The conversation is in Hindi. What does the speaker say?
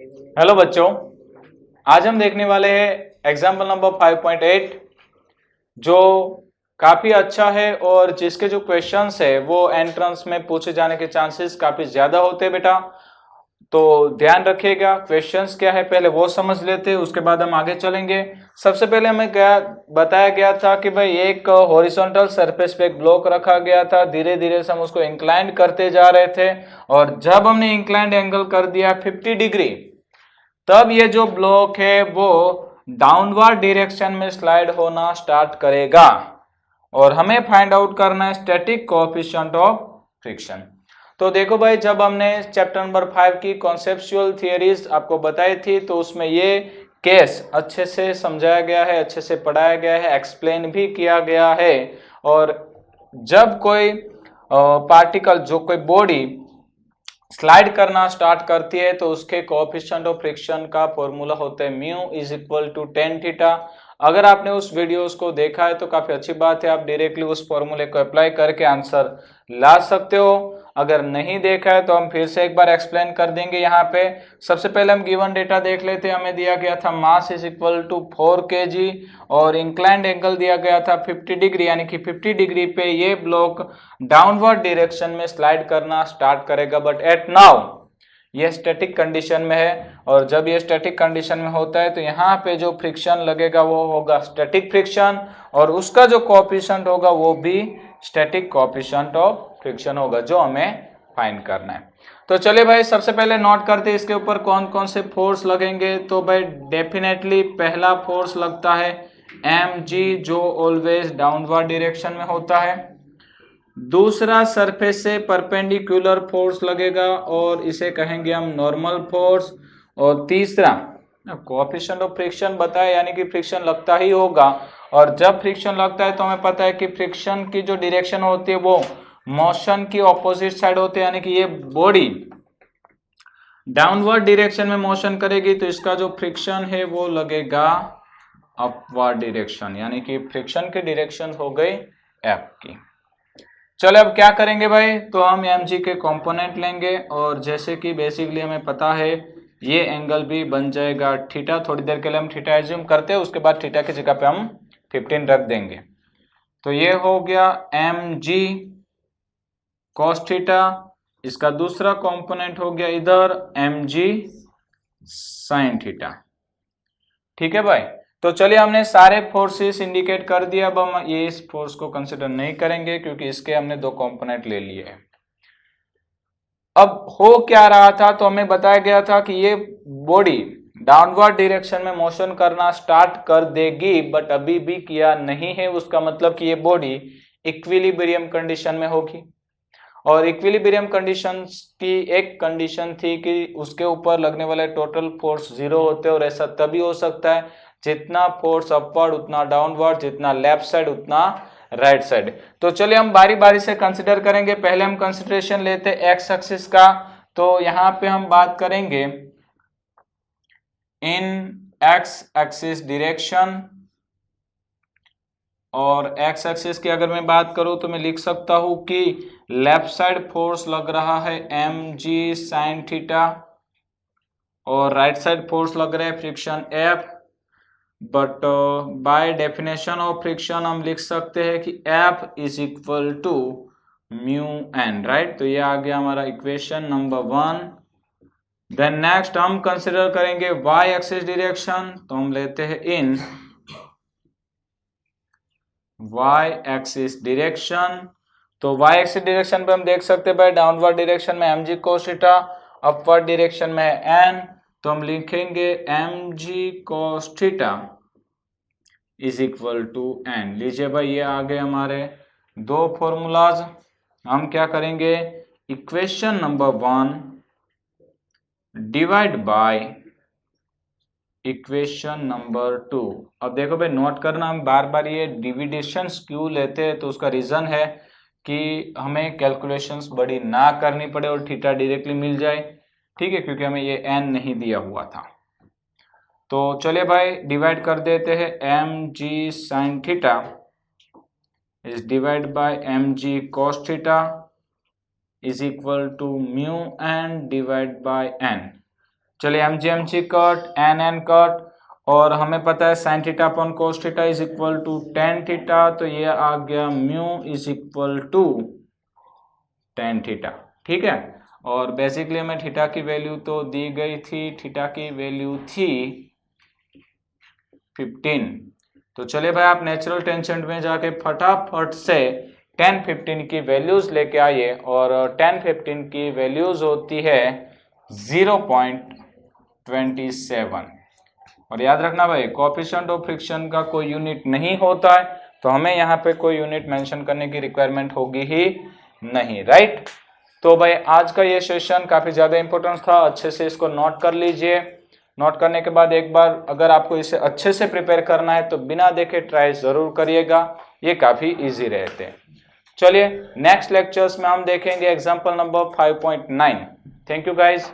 हेलो बच्चों, आज हम देखने वाले हैं एग्जाम्पल नंबर 5.8 जो काफी अच्छा है और जिसके जो क्वेश्चंस है वो एंट्रेंस में पूछे जाने के चांसेस काफी ज्यादा होते हैं बेटा। तो ध्यान रखिएगा, क्वेश्चंस क्या है पहले वो समझ लेते हैं, उसके बाद हम आगे चलेंगे। सबसे पहले हमें क्या बताया गया था कि भाई एक हॉरिजॉन्टल सरफेस पे एक ब्लॉक रखा गया था, धीरे धीरे से हम उसको इंक्लाइंड करते जा रहे थे और जब हमने इंक्लाइंड एंगल कर दिया 50 डिग्री, तब ये जो ब्लॉक है वो डाउनवर्ड डायरेक्शन में स्लाइड होना स्टार्ट करेगा और हमें फाइंड आउट करना है स्टैटिक कोएफिशिएंट ऑफ फ्रिक्शन। तो देखो भाई, जब हमने चैप्टर नंबर 5 की कॉन्सेप्चुअल थियरीज आपको बताई थी तो उसमें ये केस अच्छे से समझाया गया है, अच्छे से पढ़ाया गया है, एक्सप्लेन भी किया गया है। और जब कोई पार्टिकल, जो कोई बॉडी स्लाइड करना स्टार्ट करती है तो उसके कोएफिशिएंट ऑफ फ्रिक्शन का फॉर्मूला होता है mu is equal to tan theta. अगर आपने उस वीडियोस को देखा है तो काफी अच्छी बात है, आप डायरेक्टली उस फॉर्मूले को अप्लाई करके आंसर ला सकते हो। अगर नहीं देखा है तो हम फिर से एक बार एक्सप्लेन कर देंगे। यहाँ पे सबसे पहले हम गिवन डेटा देख लेते हैं। हमें दिया गया था mass is equal to 4 kg और इंक्लाइंड एंगल दिया गया था 50 डिग्री, यानी कि 50 डिग्री पे ये ब्लॉक डाउनवर्ड डायरेक्शन में स्लाइड करना स्टार्ट करेगा। बट एट नाउ ये स्टैटिक कंडीशन में है और जब ये स्टैटिक कंडीशन में होता है तो यहाँ पे जो फ्रिक्शन लगेगा वो होगा स्टैटिक फ्रिक्शन और उसका जो कोएफिशिएंट होगा वो भी स्टैटिक कोएफिशिएंट ऑफ फ्रिक्शन होगा, जो हमें फाइंड करना है। तो चलिए भाई, सबसे पहले नोट करते हैं इसके ऊपर कौन कौन से फोर्स लगेंगे। तो भाई डेफिनेटली पहला फोर्स लगता है mg, जो ऑलवेज डाउनवर्ड डायरेक्शन में होता है। दूसरा सरफेस से परपेंडिकुलर फोर्स लगेगा और इसे कहेंगे हम नॉर्मल फोर्स। और तीसरा कोएफिशिएंट ऑफ फ्रिक्शन बताया, यानी कि फ्रिक्शन लगता ही होगा और जब फ्रिक्शन लगता है तो हमें पता है कि फ्रिक्शन की जो डायरेक्शन होती है वो मोशन की ऑपोजिट साइड होती है, यानी कि ये बॉडी डाउनवर्ड डायरेक्शन में मोशन करेगी तो इसका जो फ्रिक्शन है वो लगेगा अपवर्ड डायरेक्शन, यानी कि फ्रिक्शन की डायरेक्शन हो गई एफ की। चलो अब क्या करेंगे भाई, तो हम mg के कंपोनेंट लेंगे और जैसे कि बेसिकली हमें पता है ये एंगल भी बन जाएगा थीटा। थोड़ी देर के लिए हम थीटा एज्यूम करते हैं, उसके बाद थीटा की जगह पे हम 15 रख देंगे। तो ये हो गया mg cos थीटा, इसका दूसरा कंपोनेंट हो गया इधर mg sin थीटा। ठीक है भाई, तो चलिए हमने सारे फोर्सेस इंडिकेट कर दिया। अब हम ये इस फोर्स को कंसिडर नहीं करेंगे क्योंकि इसके हमने दो कंपोनेंट ले लिए हैं। अब हो क्या रहा था, तो हमें बताया गया था कि ये बॉडी डाउनवर्ड डायरेक्शन में मोशन करना स्टार्ट कर देगी, बट अभी भी किया नहीं है। उसका मतलब कि ये बॉडी इक्विलिब्रियम कंडीशन में होगी और इक्विलिब्रियम कंडीशन की एक कंडीशन थी कि उसके ऊपर लगने वाले टोटल फोर्स जीरो होते हैं और ऐसा तभी हो सकता है जितना फोर्स अपवर्ड उतना डाउनवर्ड, जितना लेफ्ट साइड उतना राइट साइड। तो चलिए हम बारी बारी से कंसिडर करेंगे। पहले हम कंसिडरेशन लेते हैं एक्स एक्सिस का। तो यहाँ पे हम बात करेंगे इन एक्स एक्सिस डायरेक्शन और एक्स एक्सिस की अगर मैं बात करूं तो मैं लिख सकता हूं कि लेफ्ट साइड फोर्स लग रहा है mg sin थीटा और राइट साइड फोर्स लग रहा है friction F। But by definition of friction हम लिख सकते हैं कि F is equal to mu N, right. तो ये आ गया हमारा इक्वेशन नंबर 1। देन नेक्स्ट हम कंसिडर करेंगे y एक्सिस डायरेक्शन। तो हम लेते हैं इन y एक्सिस डायरेक्शन। तो y एक्सिस डायरेक्शन पे हम देख सकते हैं भाई, डाउनवर्ड डायरेक्शन में mg cos theta, upward direction में है n। तो हम लिखेंगे mg cos theta is equal to n। लीजिए भाई, ये आ गए हमारे दो फॉर्मूलाज। हम क्या करेंगे, equation number 1 divide by equation number 2। अब देखो भाई, नोट करना, हम बार बार ये डिविडेशंस क्यों लेते हैं, तो उसका रीजन है कि हमें कैलकुलेशंस बड़ी ना करनी पड़े और थीटा डायरेक्टली मिल जाए। ठीक है, क्योंकि हमें ये n नहीं दिया हुआ था। तो चलिए भाई डिवाइड कर देते हैं, mg sin theta is divide by mg cos theta is equal to mu n divide by n। चलिए mg कट n कट, और हमें पता है sine theta upon cos theta is equal to tan theta, तो ये आ गया mu is equal to tan theta. ठीक है, और बेसिकली हमें थीटा की वैल्यू तो दी गई थी, थीटा की वैल्यू थी 15। तो चलिए भाई आप नेचुरल टेंजेंट में जाके फटाफट से 10 15 की वैल्यूज लेके आइए, और 10 15 की वैल्यूज होती है 0.27। और याद रखना भाई कोएफिशिएंट ऑफ फ्रिक्शन का कोई यूनिट नहीं होता है, तो हमें यहाँ पे कोई यूनिट मेंशन करने की रिक्वायरमेंट होगी ही नहीं, राइट। तो भाई आज का ये सेशन काफी ज्यादा इंपॉर्टेंट था, अच्छे से इसको नोट कर लीजिए। नोट करने के बाद एक बार अगर आपको इसे अच्छे से प्रिपेयर करना है तो बिना देखे ट्राई जरूर करिएगा, ये काफी इजी रहते हैं। चलिए नेक्स्ट लेक्चर्स में हम देखेंगे example number 5.9। Thank you guys.